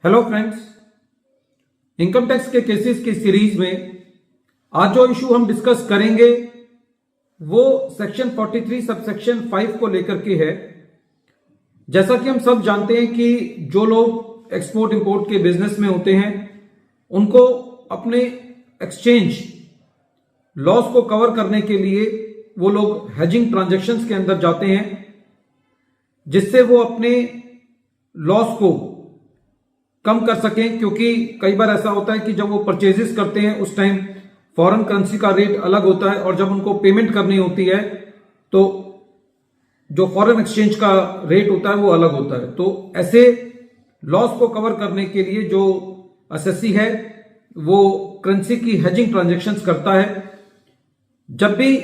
Hello friends, income tax के cases की series में आज जो इशू हम डिस्कस करेंगे वो सेक्शन 43 सबसेक्शन 5 को लेकर के है। जैसा कि हम सब जानते हैं कि जो लोग एक्सपोर्ट इंपोर्ट के बिजनेस में होते हैं उनको अपने एक्सचेंज लॉस को कवर करने के लिए वो लोग हेजिंग ट्रांजैक्शंस के अंदर जाते हैं, जिससे वो अपने लॉस को कम कर सकें। क्योंकि कई बार ऐसा होता है कि जब वो परचेजेस करते हैं उस टाइम फॉरेन करेंसी का रेट अलग होता है और जब उनको पेमेंट करनी होती है तो जो फॉरेन एक्सचेंज का रेट होता है वो अलग होता है। तो ऐसे लॉस को कवर करने के लिए जो एसएससी है वो करेंसी की हेजिंग ट्रांजैक्शंस करता है। जब भी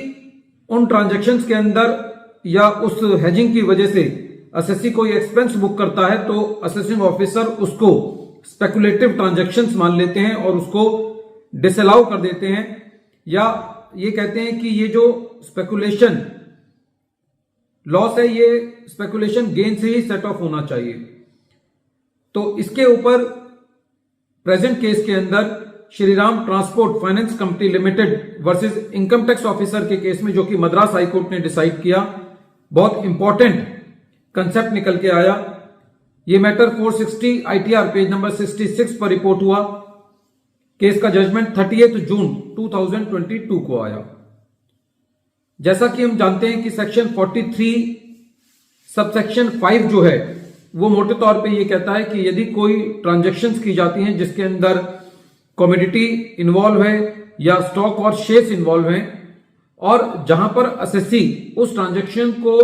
उन ट्रांजैक्शंस के अंदर या उस हेजिंग की वजह से एसएससी कोई एक्सपेंस बुक करता है तो असेसिंग ऑफिसर उसको स्पेकुलेटिव ट्रांजैक्शंस मान लेते हैं और उसको डिसअलाउ कर देते हैं, या ये कहते हैं कि ये जो स्पेकुलेशन लॉस है ये स्पेकुलेशन गेन से ही सेट ऑफ होना चाहिए। तो इसके ऊपर प्रेजेंट केस के अंदर Shriram transport finance company limited versus income tax officer के केस में, जो कि मद्रास हाईकोर्ट ने डिसाइड किया, बहुत इंपॉर्टेंट कंसेप्ट निकल के आया। ये मैटर 460 आईटीआर पेज नंबर 66 पर रिपोर्ट हुआ। केस का जजमेंट 30 जून 2022 को आया। जैसा कि हम जानते हैं कि सेक्शन 43 सबसेक्शन 5 जो है वो मोटे तौर पे ये कहता है कि यदि कोई ट्रांजैक्शंस की जाती हैं जिसके अंदर कमोडिटी इन्वॉल्व है या स्टॉक और शेयर्स इन्वॉल्व हैं और जहां पर एसएससी उस ट्रांजैक्शन को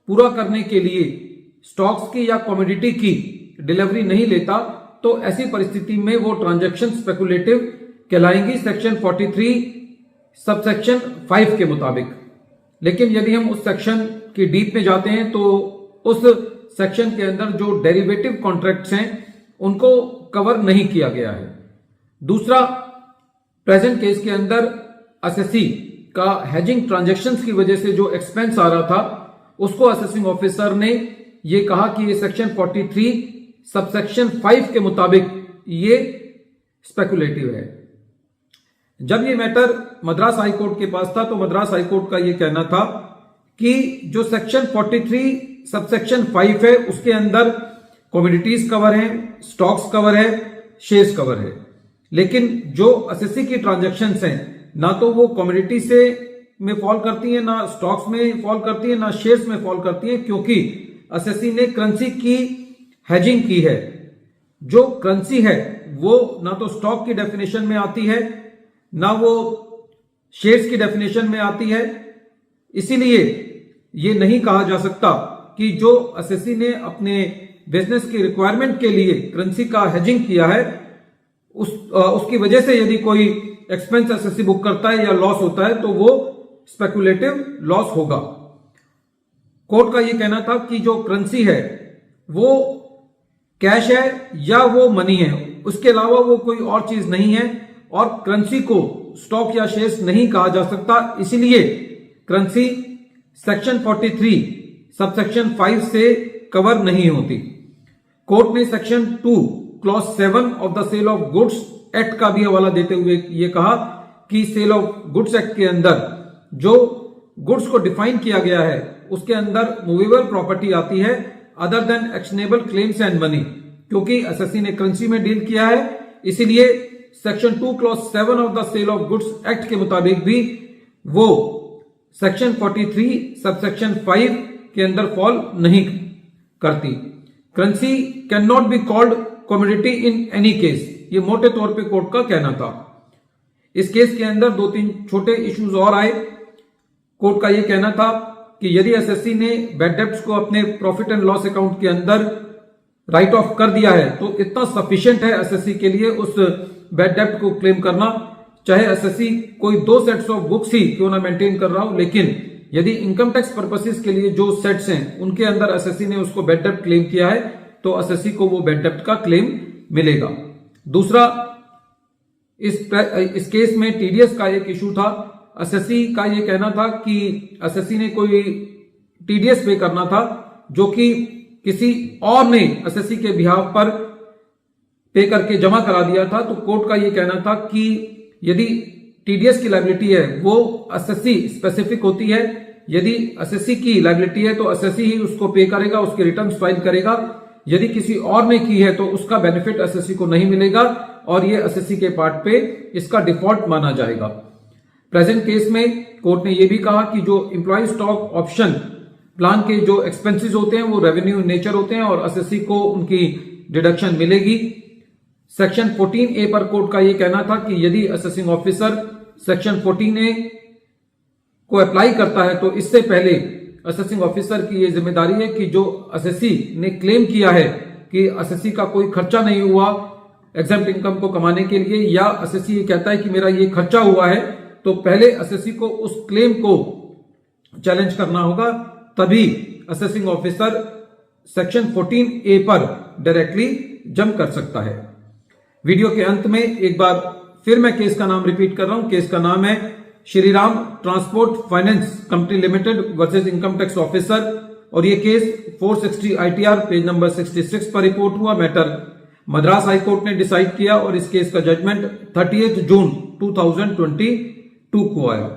पूरा करने के लिए स्टॉक्स की या कमोडिटी की डिलीवरी नहीं लेता, तो ऐसी परिस्थिति में वो ट्रांजैक्शन स्पेकुलेटिव कहलाएंगी सेक्शन 43 सबसेक्शन 5 के मुताबिक। लेकिन यदि हम उस सेक्शन की डीप में जाते हैं तो उस सेक्शन के अंदर जो डेरिवेटिव कॉन्ट्रैक्ट्स हैं उनको कवर नहीं किया गया है। दूसरा, प्रेजेंट केस के अंदर एसएससी का हेजिंग ट्रांजैक्शंस की वजह से जो एक्सपेंस आ रहा था उसको असेसिंग ऑफिसर ने ये कहा कि ये सेक्शन 43 सबसेक्शन 5 के मुताबिक ये स्पेकुलेटिव है। जब ये मैटर मद्रास हाईकोर्ट के पास था तो मद्रास हाईकोर्ट का ये कहना था कि जो सेक्शन 43 सबसेक्शन 5 है उसके अंदर कमोडिटीज कवर है, स्टॉक्स कवर है, शेयर्स कवर है। लेकिन जो एसएससी की ट्रांजैक्शंस हैं ना तो वो कमोडिटी से में फॉल करती है, ना स्टॉक्स में फॉल करती है, ना शेयर्स में फॉल करती है, क्योंकि एसएससी ने करेंसी की हेजिंग की है। जो करेंसी है वो ना तो स्टॉक की डेफिनेशन में आती है ना वो शेयर्स की डेफिनेशन में आती है। इसीलिए ये नहीं कहा जा सकता कि जो एसएससी ने अपने बिजनेस की रिक्वायरमेंट के लिए करेंसी का हेजिंग किया है उसकी वजह से यदि कोई एक्सपेंस एसएससी बुक करता है या लॉस होता है तो वो स्पेकुलेटिव लॉस होगा। कोर्ट का यह कहना था कि जो करेंसी है वो कैश है या वो मनी है, उसके अलावा वो कोई और चीज नहीं है और करेंसी को स्टॉक या शेयर्स नहीं कहा जा सकता। इसीलिए करेंसी सेक्शन 43 सबसेक्शन 5 से कवर नहीं होती। कोर्ट ने section 2 clause 7 of the sale of goods act का भी हवाला देते हुए ये कहा कि सेल ऑफ गुड्स एक्ट के अंदर जो गुड्स को डिफाइन किया गया है उसके अंदर मूवेबल प्रॉपर्टी आती है other than actionable claims and money. क्योंकि एसएससी ने करेंसी में डील किया है इसीलिए section 2 clause 7 of the sale of goods act के मुताबिक भी वो सेक्शन 43 सबसेक्शन 5 के अंदर फॉल नहीं करती। Currency can not be called commodity in any case, ये मोटे तौर पे कोर्ट का कहना था। इस केस के अंदर 2-3 छोटे इश्यूज और आए। कोर्ट का यह कहना था कि यदि एसएससी ने बैड डेब्ट्स को अपने प्रॉफिट एंड लॉस अकाउंट के अंदर राइट ऑफ कर दिया है तो इतना सफिशिएंट है एसएससी के लिए उस बैड डेब्ट को क्लेम करना, चाहे एसएससी कोई 2 सेट्स ऑफ बुक्स ही क्यों ना मेंटेन कर रहा हो। लेकिन यदि इनकम टैक्स पर्पसेस के लिए जो सेट्स हैं उनके अंदर एसएससी ने उसको बैड डेब्ट क्लेम किया है तो एसएससी को वो बैड डेब्ट का क्लेम मिलेगा। दूसरा, इस केस में टीडीएस का एक इशू था। एसएससी का यह कहना था कि एसएससी ने कोई टीडीएस पे करना था जो कि किसी और ने एसएससी के बिहाफ पर पे करके जमा करा दिया था, तो कोर्ट का ये कहना था कि यदि टीडीएस की लायबिलिटी है वो एसएससी स्पेसिफिक होती है, यदि एसएससी की लायबिलिटी है तो एसएससी ही उसको पे करेगा, उसके रिटर्न फाइल करेगा। यदि किसी और ने की है तो उसका बेनिफिट एसएससी को नहीं मिलेगा और ये एसएससी के पार्ट पे इसका डिफॉल्ट माना जाएगा। प्रेजेंट केस में कोर्ट ने यह भी कहा कि जो एम्प्लॉय स्टॉक ऑप्शन प्लान के जो एक्सपेंसेस होते हैं वो रेवेन्यू इन नेचर होते हैं और एसएससी को उनकी डिडक्शन मिलेगी। सेक्शन 14A पर कोर्ट का यह कहना था कि यदि असेसिंग ऑफिसर सेक्शन 14A को अप्लाई करता है तो इससे पहले असेसिंग ऑफिसर की यह जिम्मेदारी है कि जो एसएससी ने क्लेम किया है कि एसएससी का कोई खर्चा नहीं हुआ एग्जेम्प्ट इनकम को कमाने के लिए, या एसएससी ये कहता है कि मेरा ये खर्चा हुआ है, तो पहले एसएससी को उस क्लेम को चैलेंज करना होगा, तभी असेसिंग ऑफिसर सेक्शन 14A पर डायरेक्टली जंप कर सकता है। वीडियो के अंत में एक बार फिर मैं केस का नाम रिपीट कर रहा हूं। केस का नाम है Shriram transport finance company limited versus income tax officer, और ये केस 460 ITR पेज नंबर 66 पर रिपोर्ट हुआ। मैटर मद्रास हाई कोर्ट ने डिसाइड किया और इस केस का जजमेंट 30 जून 2022 को आया।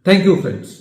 Thank you friends.